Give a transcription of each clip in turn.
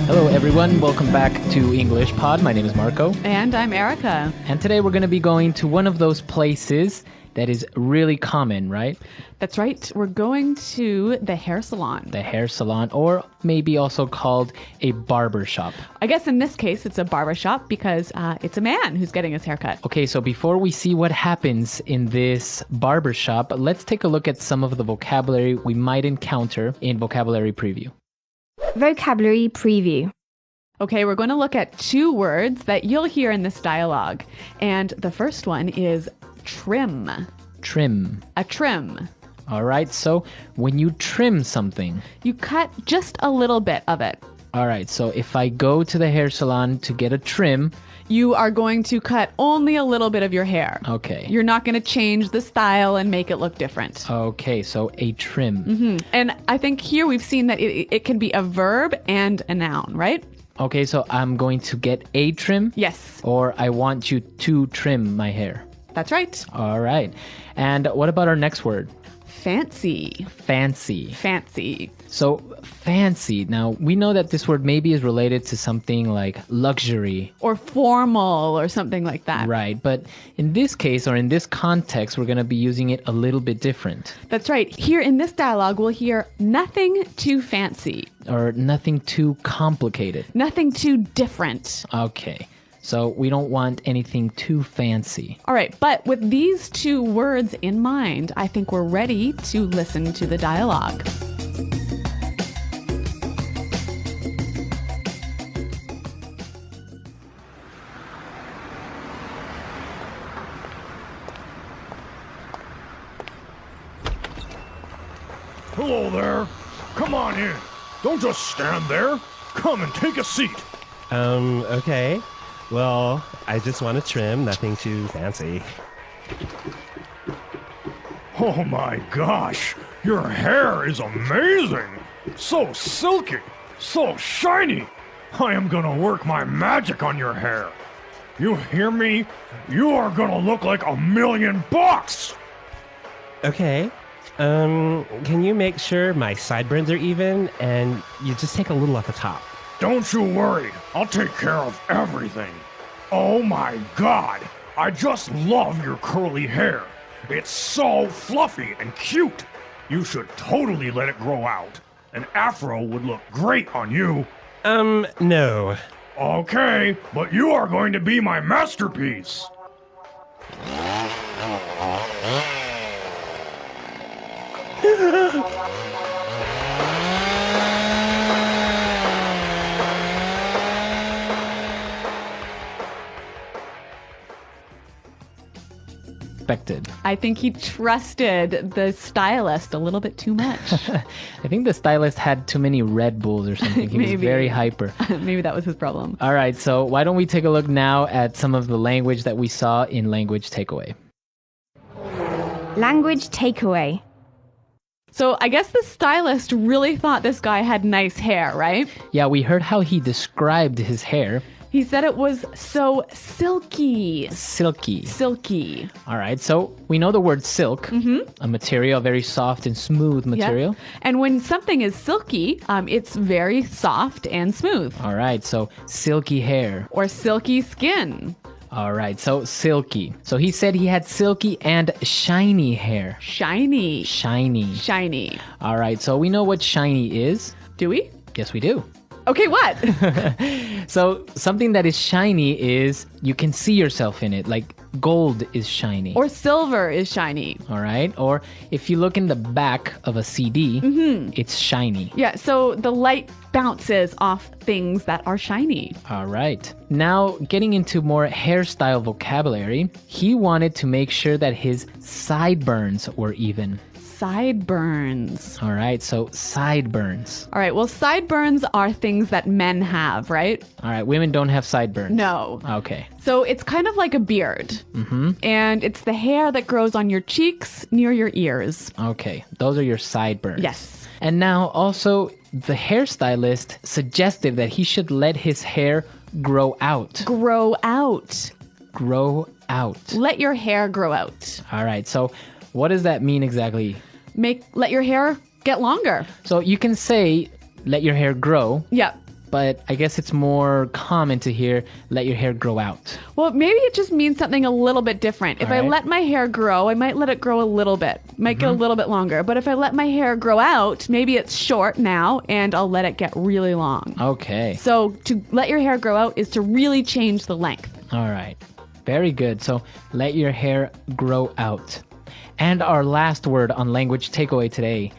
Hello, everyone. Welcome back to EnglishPod. My name is Marco. And I'm Erica. And today we're going to be going to one of those places that is really common, right? That's right. We're going to the hair salon. The hair salon, or maybe also called a barber shop. I guess in this case, it's a barber shop because it's a man who's getting his haircut. Okay, so before we see what happens in this barber shop, let's take a look at some of the vocabulary we might encounter in Vocabulary Preview. Vocabulary Preview. Okay, we're going to look at two words that you'll hear in this dialogue. And the first one is trim. Trim. A trim. All right, so when you trim something. You cut just a little bit of it. All right, so if I go to the hair salon to get a trim. You are going to cut only a little bit of your hair. Okay. You're not going to change the style and make it look different. Okay, so a trim. Mm-hmm. And I think here we've seen that it can be a verb and a noun, right? Okay, so I'm going to get a trim? Yes. Or I want you to trim my hair? That's right. All right. And what about our next word? Fancy. Fancy. Fancy. So fancy. Now, we know that this word maybe is related to something like luxury. Or formal or something like that. Right. But in this case or in this context, we're going to be using it a little bit different. That's right. Here in this dialogue, we'll hear nothing too fancy. Or nothing too complicated. Nothing too different. Okay. So we don't want anything too fancy. All right, but with these two words in mind, I think we're ready to listen to the dialogue. Hello there. Come on in. Don't just stand there. Come and take a seat. Okay. Well, I just want to trim, nothing too fancy. Oh my gosh, your hair is amazing. So silky, so shiny. I am gonna work my magic on your hair. You hear me? You are gonna look like $1,000,000. Okay. Can you make sure my sideburns are even and you just take a little off the top? Don't you worry, I'll take care of everything. Oh my God, I just love your curly hair. It's so fluffy and cute. You should totally let it grow out. An afro would look great on you. No. Okay, but you are going to be my masterpiece. Expected. I think he trusted the stylist a little bit too much. I think the stylist had too many Red Bulls or something. He was very hyper. Maybe that was his problem. All right, so why don't we take a look now at some of the language that we saw in Language Takeaway. Language Takeaway. So I guess the stylist really thought this guy had nice hair, right? Yeah, we heard how he described his hair. He said it was so silky. Silky. Silky. All right, so we know the word silk, a material, very soft and smooth material. Yeah. And when something is silky, it's very soft and smooth. All right, so silky hair. Or silky skin. All right, so silky. So he said he had silky and shiny hair. Shiny. Shiny. Shiny. All right, so we know what shiny is. Do we? Yes, we do. Okay, what? So something that is shiny is you can see yourself in it, like gold is shiny. Or silver is shiny. All right, or if you look in the back of a CD, it's shiny. Yeah, so the light bounces off things that are shiny. All right. Now, getting into more hairstyle vocabulary, he wanted to make sure that his sideburns were even. Sideburns. All right, so sideburns. All right, well, sideburns are things that men have, right? All right, women don't have sideburns. No. Okay. So it's kind of like a beard. Mm-hmm. And it's the hair that grows on your cheeks near your ears. Okay, those are your sideburns. Yes. And now also, the hairstylist suggested that he should let his hair grow out. Grow out. Grow out. Let your hair grow out. All right, so what does that mean exactly? Let your hair get longer. So you can say, let your hair grow. Yeah. but I guess it's more common to hear let your hair grow out. Well, maybe it just means something a little bit different. If I Alright. let my hair grow, I might let it grow a little bit, might get a little bit longer. But if I let my hair grow out, maybe it's short now and I'll let it get really long. Okay. So to let your hair grow out is to really change the length. All right. Very good. So let your hair grow out. And our last word on language takeaway today,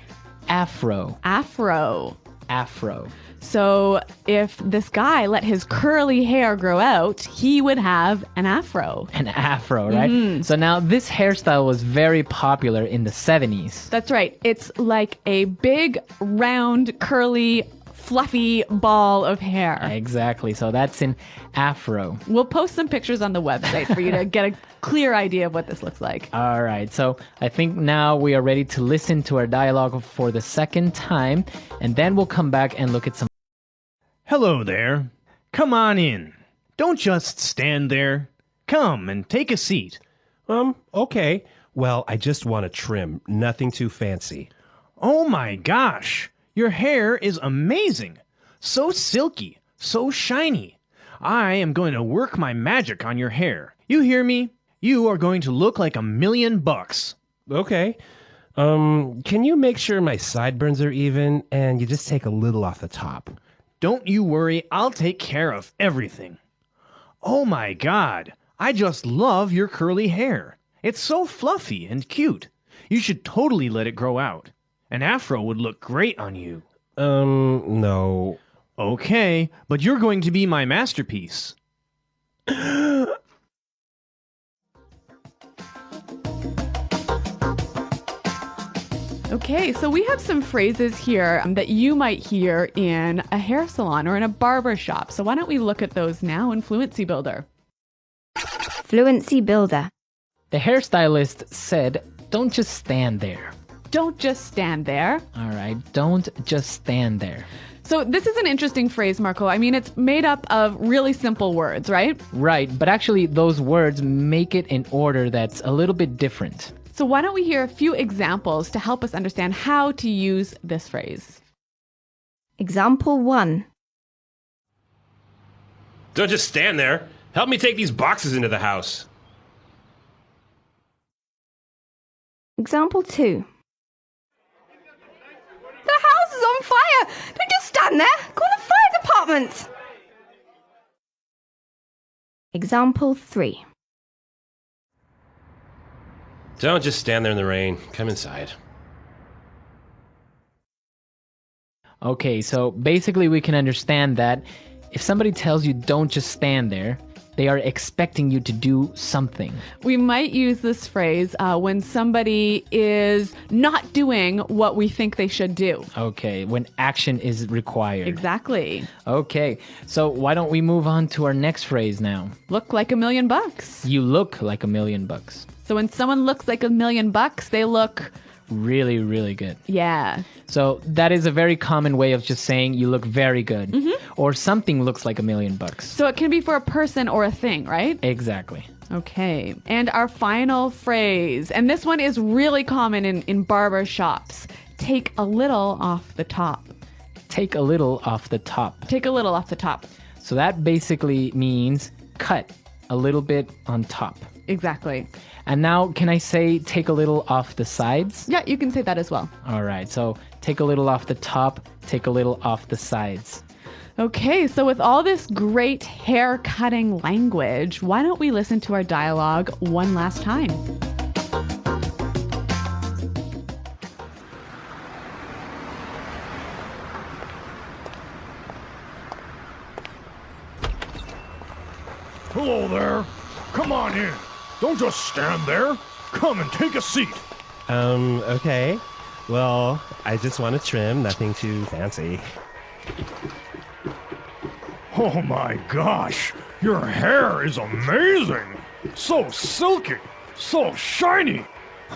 afro. Afro. Afro. So if this guy let his curly hair grow out, he would have an afro. An afro, right? So now this hairstyle was very popular in the 70s. That's right. It's like a big, round, curly, fluffy ball of hair. Exactly. So that's an afro. We'll post some pictures on the website for you to get a clear idea of what this looks like. All right. So I think now we are ready to listen to our dialogue for the second time, and then we'll come back and look at some. Hello there. Come on in. Don't just stand there. Come and take a seat. Okay. Well, I just want a trim, nothing too fancy. Oh my gosh. Your hair is amazing. So silky, so shiny. I am going to work my magic on your hair. You hear me? You are going to look like $1,000,000. Okay. Can you make sure my sideburns are even and you just take a little off the top? Don't you worry, I'll take care of everything. Oh my God, I just love your curly hair. It's so fluffy and cute. You should totally let it grow out. An afro would look great on you. No. Okay, but you're going to be my masterpiece. Okay, so we have some phrases here that you might hear in a hair salon or in a barber shop. So why don't we look at those now in Fluency Builder? Fluency builder. The hairstylist said, don't just stand there. Don't just stand there. All right. Don't just stand there. So this is an interesting phrase, Marco. I mean, it's made up of really simple words, right? Right. But actually, those words make it in order that's a little bit different. So why don't we hear a few examples to help us understand how to use this phrase? Example 1. Don't just stand there. Help me take these boxes into the house. Example 2. The house is on fire! Don't just stand there! Call the fire department! Example 3. Don't just stand there in the rain. Come inside. Okay, so basically we can understand that if somebody tells you don't just stand there, they are expecting you to do something. We might use this phrase when somebody is not doing what we think they should do. Okay, when action is required. Exactly. Okay, so why don't we move on to our next phrase now? Look like $1,000,000. You look like $1,000,000. So when someone looks like $1,000,000, they look, Really, really good. yeah. So that is a very common way of just saying you look very good. Or something looks like $1,000,000. So it can be for a person or a thing, right? Exactly. Okay. And our final phrase, and this one is really common in barber shops. Take a little off the top. Take a little off the top. Take a little off the top. So that basically means cut a little bit on top. Exactly. And now, can I say take a little off the sides? Yeah, you can say that as well. All right, so take a little off the top, take a little off the sides. Okay, so with all this great hair cutting language, why don't we listen to our dialogue one last time? Hello there. Come on in. Don't just stand there. Come and take a seat. Okay. Well, I just want a trim, nothing too fancy. Oh my gosh, your hair is amazing. So silky, so shiny.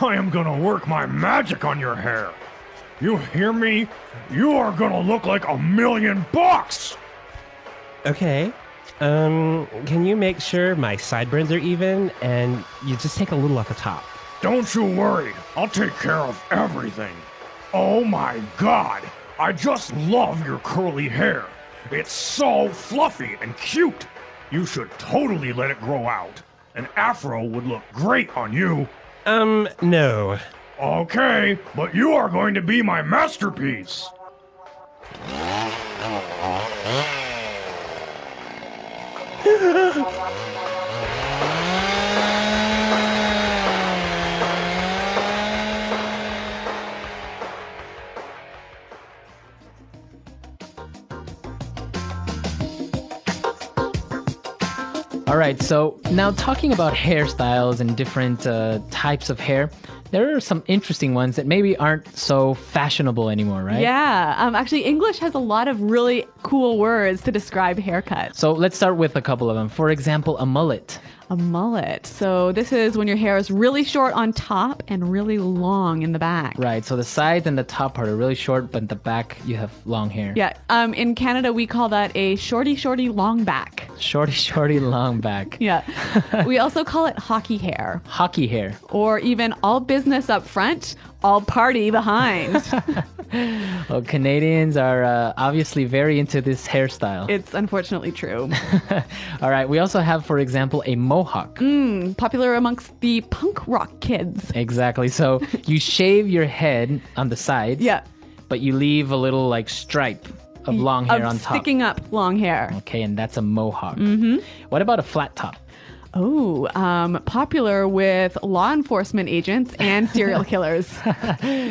I am gonna work my magic on your hair. You hear me? You are gonna look like $1,000,000. Okay. Can you make sure my sideburns are even and you just take a little off the top? Don't you worry, I'll take care of everything. Oh my God, I just love your curly hair. It's so fluffy and cute. You should totally let it grow out. An afro would look great on you. No. Okay, but you are going to be my masterpiece. All right, so now talking about hairstyles and different types of hair, there are some interesting ones that maybe aren't so fashionable anymore, right? Yeah. Actually, English has a lot of really cool words to describe haircuts. So let's start with a couple of them. For example, a mullet. A mullet. So this is when your hair is really short on top and really long in the back. Right, so the sides and the top part are really short, but the back you have long hair. Yeah. In Canada, we call that a shorty long back. Shorty, long back. Yeah. We also call it hockey hair, Hockey hair. or even all business up front, all party behind. Well, Canadians are obviously very into this hairstyle. It's unfortunately true. All right, we also have, for example, a mohawk. Popular amongst the punk rock kids. Exactly. So you shave your head on the sides. Yeah. But you leave a little like stripe of long hair on top. Sticking up long hair. Okay, and that's a mohawk. Mm-hmm. What about a flat top? Oh, popular with law enforcement agents and serial killers.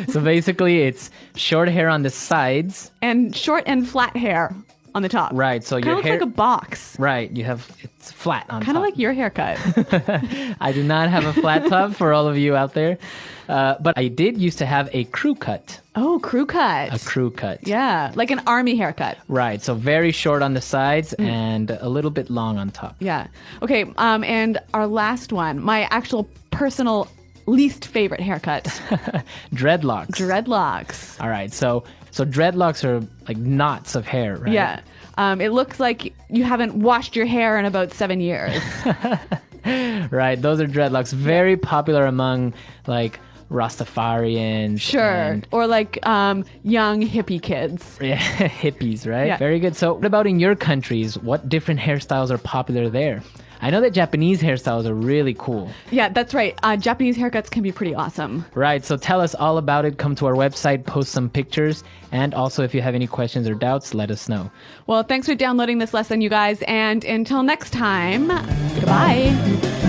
So basically, it's short hair on the sides. And short and flat hair on the top. Right, so Kind your of looks hair... like a box. Right, it's flat on top. Kind of like your haircut. I do not have a flat top for all of you out there. But I did used to have a crew cut. Oh, crew cut. A crew cut. Yeah, like an army haircut. Right, so very short on the sides and a little bit long on top. Yeah. Okay, and our last one, my actual personal least favorite haircut. Dreadlocks. Dreadlocks. All right, so dreadlocks are like knots of hair, right? Yeah. It looks like you haven't washed your hair in about 7 years. Right, those are dreadlocks. Very popular among like Rastafarians. Sure. And, Or like young hippie kids. yeah, hippies, right? Yeah. Very good. So what about in your countries? What different hairstyles are popular there? I know that Japanese hairstyles are really cool. Yeah, that's right. Japanese haircuts can be pretty awesome. Right, so tell us all about it. Come to our website, post some pictures, and also if you have any questions or doubts, let us know. Well, thanks for downloading this lesson, you guys, and until next time, goodbye.